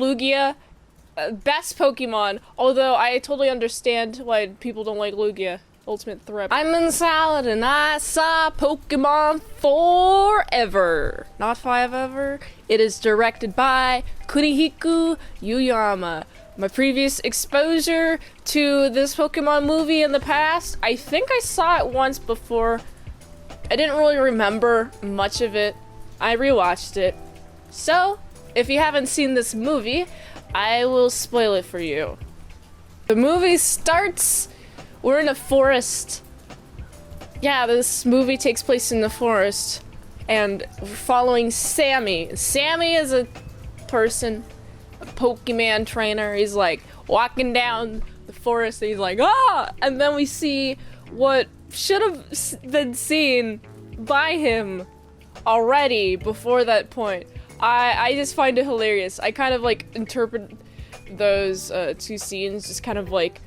Lugia, best Pokemon, although I totally understand why people don't like Lugia. Ultimate threat. I'm in salad and I saw Pokemon Forever. Not Five Ever. It is directed by Kunihiko Yuyama. My previous exposure to this Pokemon movie in the past, I think I saw it once before. I didn't really remember much of it. I rewatched it. So, if you haven't seen this movie, I will spoil it for you. The movie starts, we're in a forest. Yeah, this movie takes place in the forest. And we're following Sammy. Sammy is a person, a Pokemon trainer. He's like walking down the forest and he's like, ah! And then we see what should have been seen by him already before that point. I just find it hilarious. I kind of like interpret those two scenes just kind of like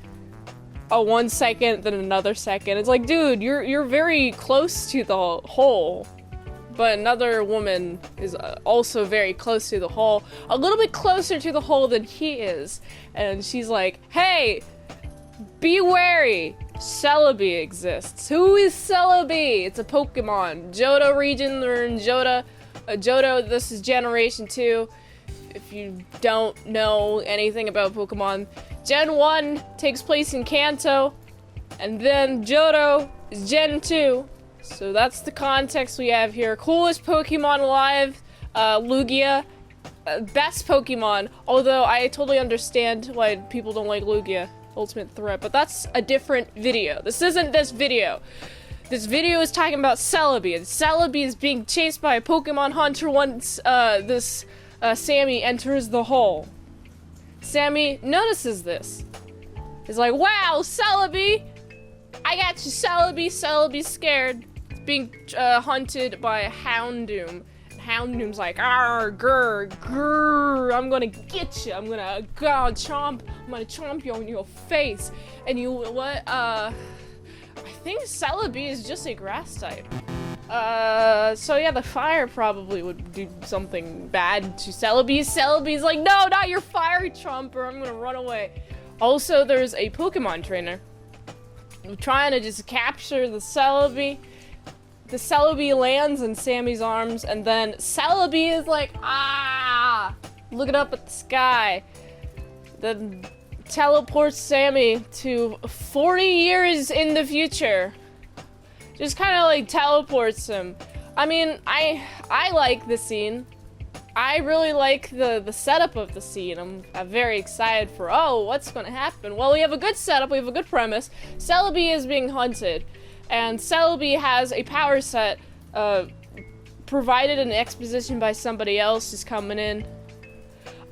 a 1 second, then another second. It's like, dude, you're very close to the hole. But another woman is also very close to the hole. A little bit closer to the hole than he is. And she's like, hey, be wary. Celebi exists. Who is Celebi? It's a Pokemon. Johto region, we're in Johto. Johto, this is Generation 2. If you don't know anything about Pokemon, Gen 1 takes place in Kanto, and then Johto is Gen 2. So that's the context we have here. Coolest Pokemon alive, Lugia. Best Pokemon, although I totally understand why people don't like Lugia. Ultimate threat, but that's a different video. This isn't this video. This video is talking about Celebi, and Celebi is being chased by a Pokemon hunter once Sammy enters the hole. Sammy notices this. He's like, wow, Celebi! I got you, Celebi. Celebi's scared. It's being hunted by a Houndoom. Houndoom's like, arr, grr, grr, I'm gonna get you. I'm gonna chomp you on your face. And you, what, I think Celebi is just a grass type. So yeah, the fire probably would do something bad to Celebi. Celebi's like, no, not your fire chomper, I'm gonna run away. Also, there's a Pokemon trainer trying to just capture the Celebi. The Celebi lands in Sammy's arms, and then Celebi is like, ah, looking up at the sky. Then teleports Sammy to 40 years in the future. Just kind of like teleports him. I mean, I like the scene. I really like the setup of the scene. I'm very excited for, oh, what's gonna happen? Well, we have a good setup, we have a good premise. Celebi is being hunted. And Celebi has a power set provided an exposition by somebody else just coming in.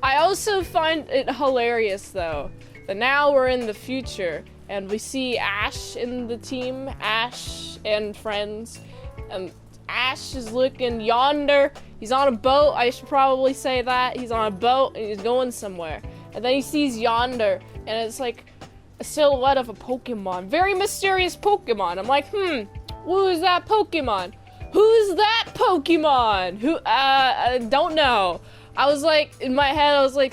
I also find it hilarious though that now we're in the future and we see Ash in the team, Ash and friends, and Ash is looking yonder. He's on a boat, I should probably say that. He's on a boat and he's going somewhere. And then he sees yonder and it's like a silhouette of a Pokemon. Very mysterious Pokemon. I'm like, who is that Pokemon? Who's that Pokemon? Who, I don't know. I was like, in my head, I was like,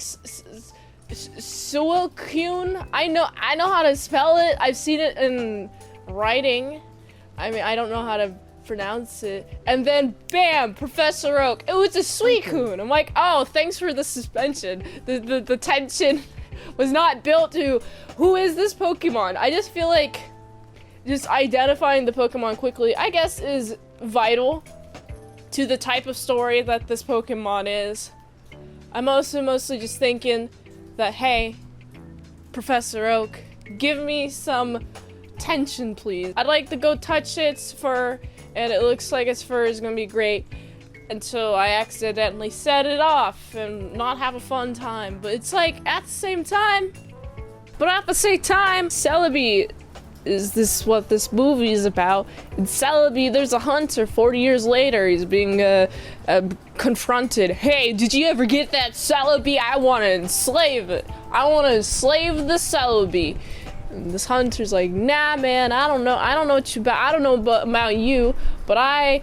Suicune? I know how to spell it. I've seen it in writing. I mean, I don't know how to pronounce it. And then, bam, Professor Oak. It was a Suicune. I'm like, oh, thanks for the suspension. The tension was not built to, who is this Pokemon? I just feel like just identifying the Pokemon quickly, I guess, is vital to the type of story that this Pokemon is. I'm also mostly just thinking that, hey, Professor Oak, give me some tension, please. I'd like to go touch its fur, and it looks like its fur is gonna be great until I accidentally set it off and not have a fun time. But it's like, at the same time, Celebi is this what this movie is about. In Celebi, there's a hunter 40 years later. He's being confronted. Hey, did you ever get that Celebi? I want to enslave it. I want to enslave the Celebi. And this hunter's like, nah, man, I don't know what you about. I don't know about you, but I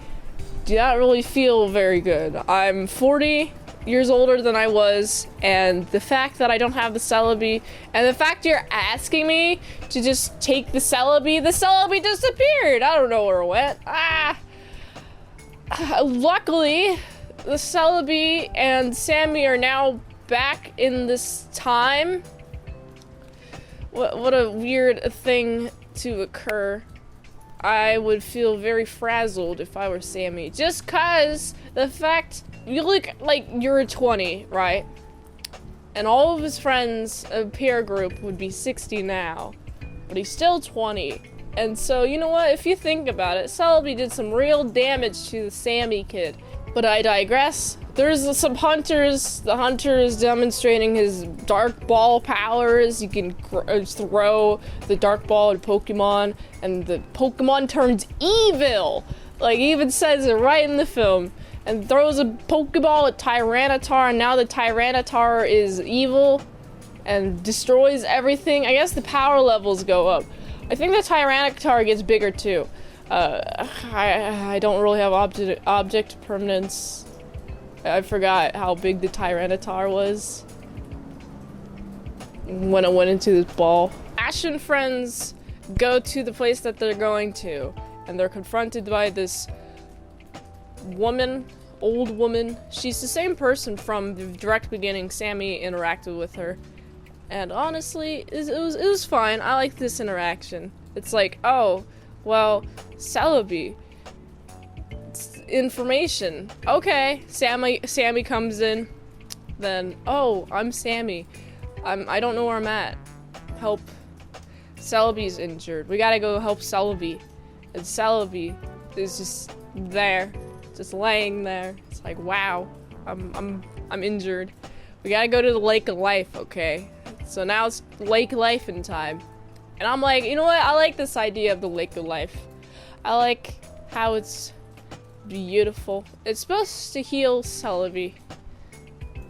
do not really feel very good. I'm 40 years older than I was, and the fact that I don't have the Celebi, and the fact you're asking me to just take the Celebi disappeared. I don't know where it went. Luckily, the Celebi and Sammy are now back in this time. What a weird thing to occur. I would feel very frazzled if I were Sammy. Just cause the fact you look like you're 20, right? And all of his friends, a peer group, would be 60 now. But he's still 20. And so, you know what? If you think about it, Celebi did some real damage to the Sammy kid. But I digress. There's some hunters. The hunter is demonstrating his dark ball powers. You can throw the dark ball at Pokemon, and the Pokemon turns evil. Like, he even says it right in the film. And throws a Pokeball at Tyranitar, and now the Tyranitar is evil and destroys everything. I guess the power levels go up. I think the Tyranitar gets bigger too. I don't really have object permanence. I forgot how big the Tyranitar was when it went into this ball. Ash and friends go to the place that they're going to, and they're confronted by this woman, old woman. She's the same person from the direct beginning. Sammy interacted with her, and honestly, it was fine. I like this interaction. It's like, oh, well, Celebi. Information. Okay, Sammy comes in. Then, oh, I'm Sammy. I don't know where I'm at. Help. Celebi's injured. We gotta go help Celebi. And Celebi is just there, just laying there. It's like, wow, I'm injured. We gotta go to the Lake of Life, okay? So now it's Lake Life in time. And I'm like, you know what? I like this idea of the Lake of Life. I like how it's beautiful. It's supposed to heal Celebi.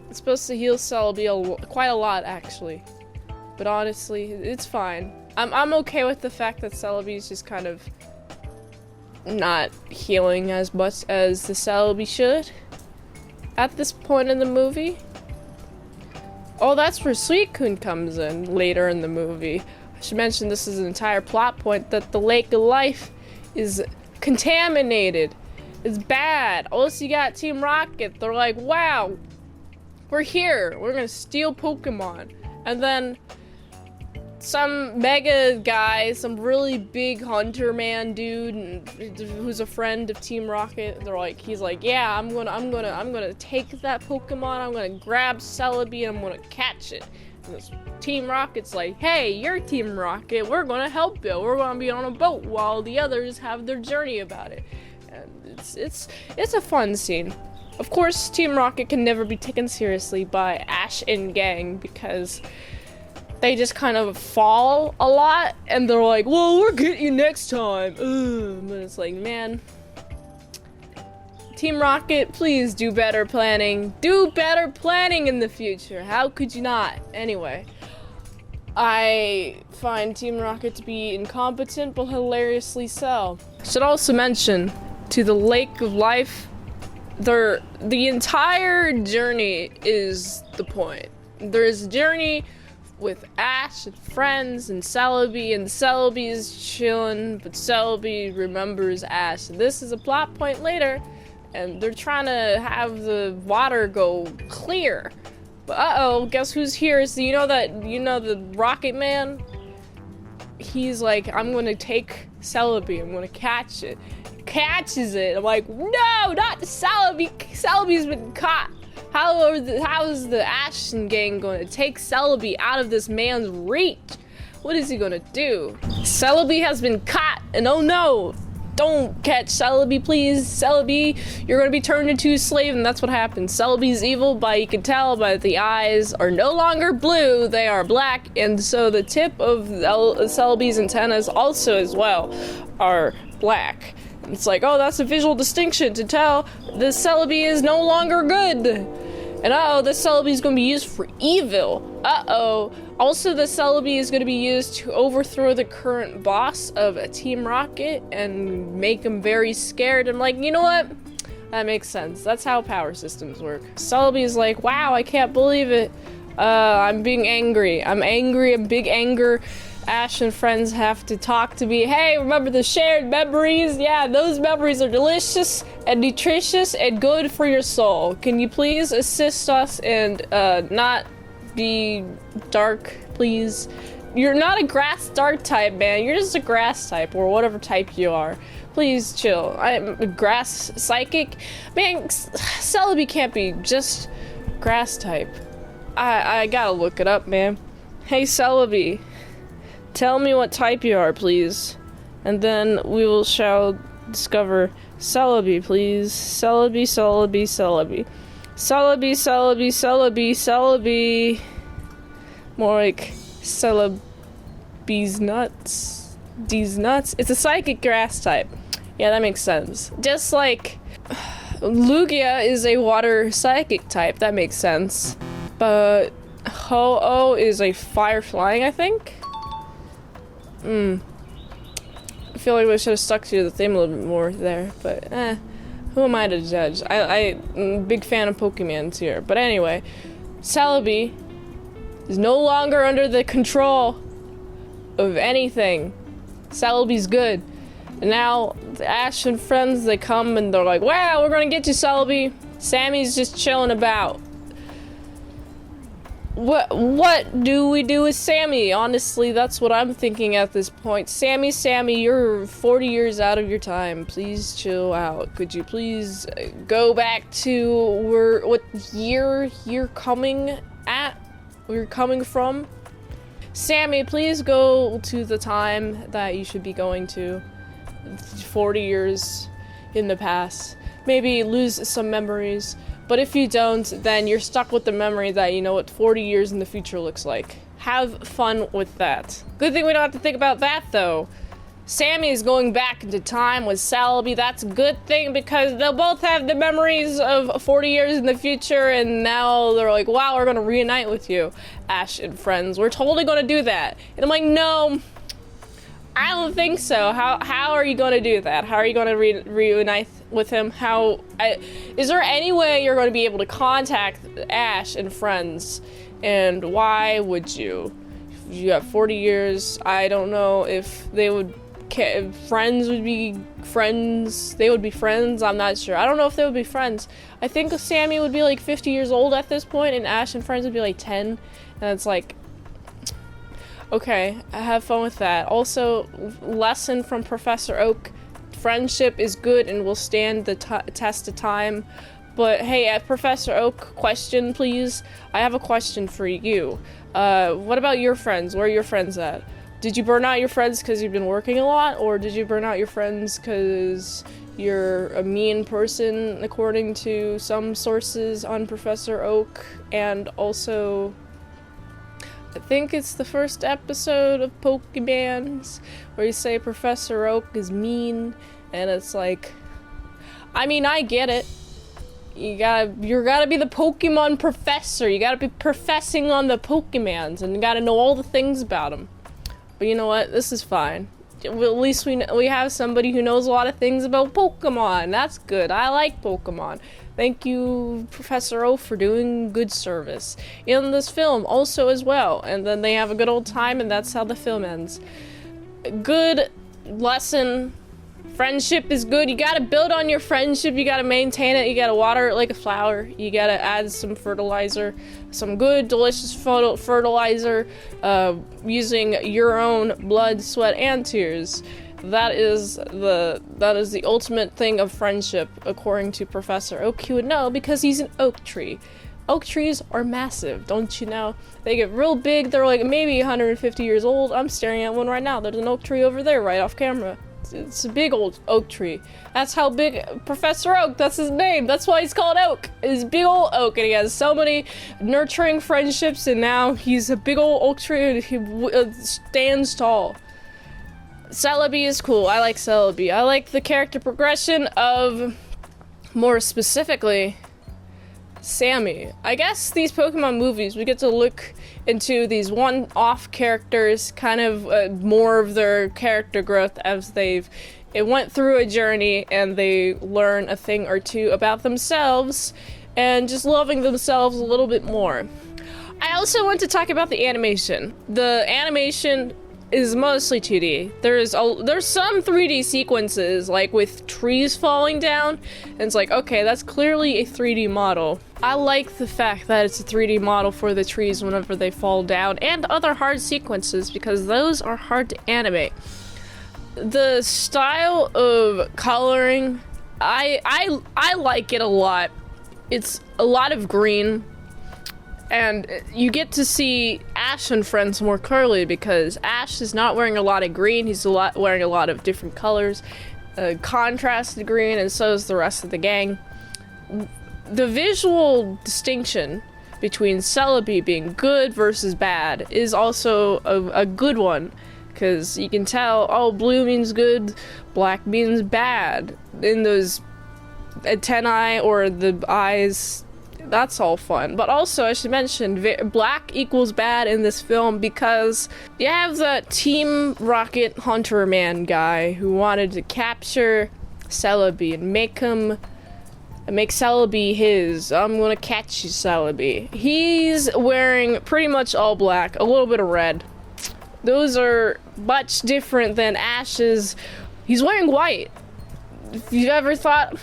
It's supposed to heal Celebi quite a lot, actually. But honestly, it's fine. I'm okay with the fact that Celebi's just kind of not healing as much as the Celebi should at this point in the movie. Oh, that's where Suicune comes in later in the movie. I should mention this is an entire plot point that the Lake of Life is contaminated. It's bad. Also, you got Team Rocket. They're like, wow, we're here. We're gonna steal Pokemon. And then some mega guy, some really big hunter man dude, who's a friend of Team Rocket. He's like, yeah, I'm gonna take that Pokemon. I'm gonna grab Celebi and I'm gonna catch it. And this Team Rocket's like, hey, you're Team Rocket. We're gonna help you. We're gonna be on a boat while the others have their journey about it. And it's a fun scene. Of course, Team Rocket can never be taken seriously by Ash and gang because they just kind of fall a lot, and they're like, well, we'll get you next time. But it's like, man, Team Rocket, please do better planning. Do better planning in the future. How could you not? Anyway, I find Team Rocket to be incompetent, but hilariously so. Should also mention, to the Lake of Life, the entire journey is the point. There's a journey with Ash and friends and Celebi is chilling, but Celebi remembers Ash. And this is a plot point later, and they're trying to have the water go clear. But uh-oh, guess who's here? So you know the Rocket Man? He's like, I'm gonna take Celebi, I'm gonna catch it. Catches it. I'm like, no, not the Celebi. Celebi's been caught. How is the Ashton gang going to take Celebi out of this man's reach? What is he going to do? Celebi has been caught, and oh no, don't catch Celebi, please. Celebi, you're going to be turned into a slave, and that's what happens. Celebi's evil, but you can tell by the eyes are no longer blue, they are black, and so the tip of Celebi's antennas also as well are black. It's like, oh, that's a visual distinction to tell the Celebi is no longer good. And uh-oh, the Celebi is going to be used for evil. Uh-oh. Also, the Celebi is going to be used to overthrow the current boss of Team Rocket and make him very scared. I'm like, you know what? That makes sense. That's how power systems work. Celebi's like, wow, I can't believe it. I'm being angry. I'm angry. I'm big anger. Ash and friends have to talk to me. Hey, remember the shared memories? Yeah, those memories are delicious and nutritious and good for your soul. Can you please assist us and not be dark, please? You're not a grass dark type, man. You're just a grass type or whatever type you are. Please chill. I'm a grass psychic. Man, Celebi can't be just grass type. I gotta look it up, man. Hey, Celebi. Tell me what type you are, please. And then we shall discover Celebi, please. Celebi, Celebi, Celebi. Celebi, Celebi, Celebi, Celebi. More like Celebi's nuts. These nuts. It's a psychic grass type. Yeah, that makes sense. Just like Lugia is a water psychic type. That makes sense. But Ho-Oh is a fire flying, I think? I feel like we should have stuck to the theme a little bit more there, but who am I to judge? I'm a big fan of Pokemons here. But anyway, Celebi is no longer under the control of anything. Celebi's good. And now the Ash and friends, they come and they're like, wow, we're gonna get you, Celebi. Sammy's just chilling about. What do we do with Sammy? Honestly, that's what I'm thinking at this point. Sammy, you're 40 years out of your time. Please chill out. Could you please go back to what year you're coming at? Where you're coming from? Sammy, please go to the time that you should be going to. 40 years in the past. Maybe lose some memories. But if you don't, then you're stuck with the memory that you know what 40 years in the future looks like. Have fun with that. Good thing we don't have to think about that, though. Sammy is going back into time with Celebi. That's a good thing because they'll both have the memories of 40 years in the future, and now they're like, wow, we're gonna reunite with you, Ash and friends. We're totally gonna do that. And I'm like, no, I don't think so. How are you gonna do that? How are you gonna reunite with him? Is there any way you're gonna be able to contact Ash and friends? And why would you? You got 40 years. I don't know if they would. Friends would be friends. They would be friends. I'm not sure. I don't know if they would be friends. I think Sammy would be like 50 years old at this point, and Ash and friends would be like 10. And it's like, okay, have fun with that. Also, lesson from Professor Oak: friendship is good and will stand the test of time. But hey, Professor Oak, question please. I have a question for you. What about your friends? Where are your friends at? Did you burn out your friends because you've been working a lot? Or did you burn out your friends because you're a mean person, according to some sources on Professor Oak? And also, I think it's the first episode of Pokemans where you say Professor Oak is mean, and it's like, I mean, I get it. You gotta be the Pokemon professor. You gotta be professing on the Pokemons, and you gotta know all the things about them. But you know what? This is fine. Well, at least we have somebody who knows a lot of things about Pokemon. That's good. I like Pokemon. Thank you, Professor O, for doing good service in this film also as well. And then they have a good old time, and that's how the film ends. Good lesson. Friendship is good. You gotta build on your friendship. You gotta maintain it. You gotta water it like a flower. You gotta add some fertilizer, some good, delicious fertilizer, using your own blood, sweat, and tears. That is the ultimate thing of friendship, according to Professor Oak. He would know because he's an oak tree. Oak trees are massive, don't you know? They get real big. They're like maybe 150 years old. I'm staring at one right now. There's an oak tree over there, right off camera. It's a big old oak tree. That's how big Professor Oak, that's his name. That's why he's called Oak. He's big old oak, and he has so many nurturing friendships, and now he's a big old oak tree, and he stands tall. Celebi is cool. I like Celebi. I like the character progression of, more specifically, Sammy. I guess these Pokemon movies, we get to look into these one-off characters, kind of more of their character growth as they've it went through a journey and they learn a thing or two about themselves and just loving themselves a little bit more. I also want to talk about the animation. The animation is mostly 2D. There's some 3D sequences, like with trees falling down, and it's like, okay, that's clearly a 3D model. I like the fact that it's a 3D model for the trees whenever they fall down, and other hard sequences, because those are hard to animate. The style of coloring, I like it a lot. It's a lot of green, and you get to see Ash and friends more clearly because Ash is not wearing a lot of green. He's wearing a lot of different colors, contrasted green, and so is the rest of the gang. The visual distinction between Celebi being good versus bad is also a good one, because you can tell, oh, blue means good, black means bad. In those antennae or the eyes, that's all fun. But also, I should mention, black equals bad in this film because you have the Team Rocket Hunter Man guy who wanted to capture Celebi and make Celebi his. I'm gonna catch you, Celebi. He's wearing pretty much all black, a little bit of red. Those are much different than Ash's. He's wearing white. If you've ever thought,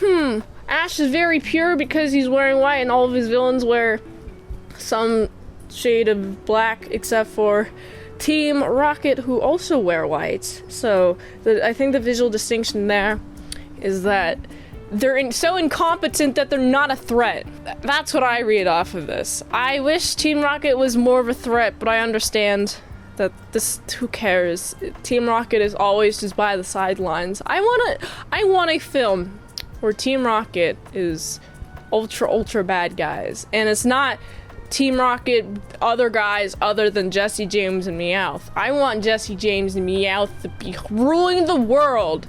Ash is very pure because he's wearing white, and all of his villains wear some shade of black, except for Team Rocket, who also wear white. So I think the visual distinction there is that they're so incompetent that they're not a threat. That's what I read off of this. I wish Team Rocket was more of a threat, but I understand that who cares? Team Rocket is always just by the sidelines. I want a film where Team Rocket is ultra bad guys, and it's not Team Rocket other guys other than Jesse James and Meowth. I want Jesse James and Meowth to be ruling the world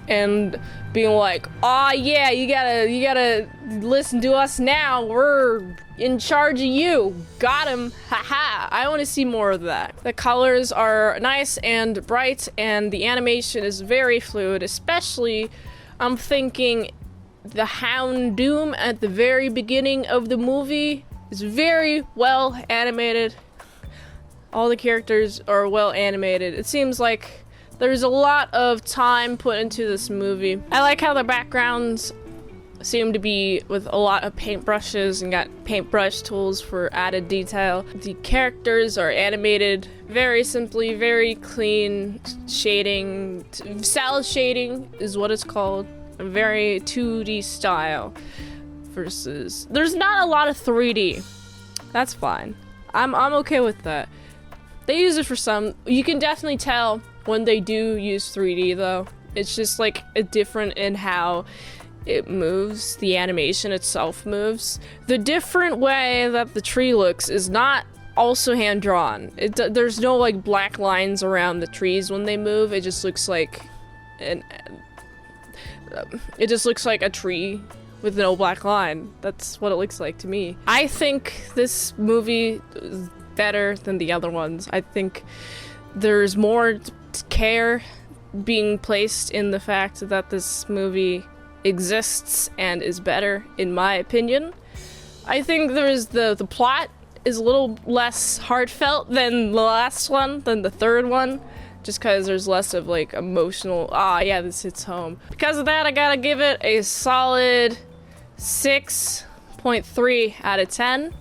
and being like, "Aw, yeah, you gotta listen to us now. We're in charge of you. Got him. Haha." I want to see more of that. The colors are nice and bright, and the animation is very fluid, especially I'm thinking the Houndoom at the very beginning of the movie is very well animated. All the characters are well animated. It seems like there's a lot of time put into this movie. I like how the backgrounds seem to be with a lot of paintbrushes and got paintbrush tools for added detail. The characters are animated very simply, very clean shading. Salad shading is what it's called. A very 2D style versus there's not a lot of 3D. That's fine. I'm okay with that. They use it for some. You can definitely tell when they do use 3D though. It's just like a different in how it moves, the animation itself moves. The different way that the tree looks is not also hand-drawn. There's no like black lines around the trees when they move. It just looks like a tree with no black line. That's what it looks like to me. I think this movie is better than the other ones. I think there's more care being placed in the fact that this movie exists and is better, in my opinion. I think there's the plot is a little less heartfelt than the last one, than the third one, just because there's less of like emotional, yeah, this hits home. Because of that, I gotta give it a solid 6.3 out of 10.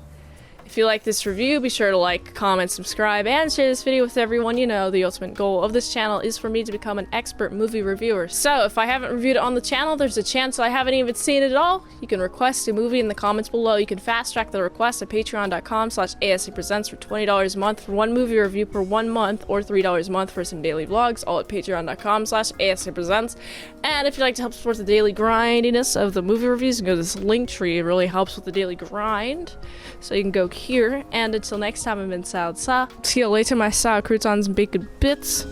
If you like this review, be sure to like, comment, subscribe, and share this video with everyone you know. The ultimate goal of this channel is for me to become an expert movie reviewer. So if I haven't reviewed it on the channel, there's a chance I haven't even seen it at all. You can request a movie in the comments below. You can fast track the request at patreon.com/ASEPresents for $20 a month for one movie review per 1 month, or $3 a month for some daily vlogs, all at patreon.com/ASEPresents. And if you'd like to help support the daily grindiness of the movie reviews, you can go to this link tree. It really helps with the daily grind. So you can go here, and until next time, I've been Salad Sa. See you later, my sour croutons and bacon bits.